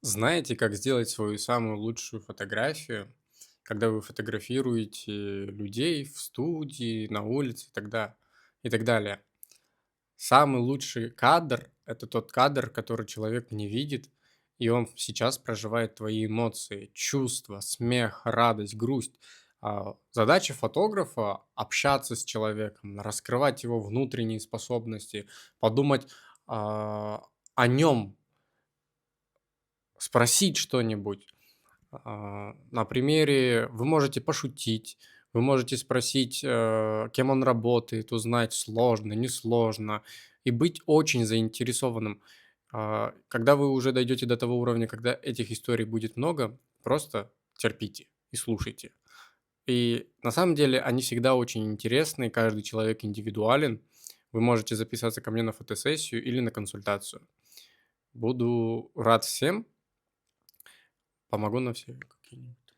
Знаете, как сделать свою самую лучшую фотографию, когда вы фотографируете людей в студии, на улице и так далее? Самый лучший кадр — это тот кадр, который человек не видит, и он сейчас проживает твои эмоции, чувства, смех, радость, грусть. Задача фотографа — общаться с человеком, раскрывать его внутренние способности, подумать о нем, спросить что-нибудь. На примере вы можете пошутить, вы можете спросить, кем он работает, узнать, сложно, несложно, и быть очень заинтересованным. Когда вы уже дойдете до того уровня, когда этих историй будет много, просто терпите и слушайте. И на самом деле они всегда очень интересны, каждый человек индивидуален. Вы можете записаться ко мне на фотосессию или на консультацию. Буду рад всем, помогу на все какие-нибудь.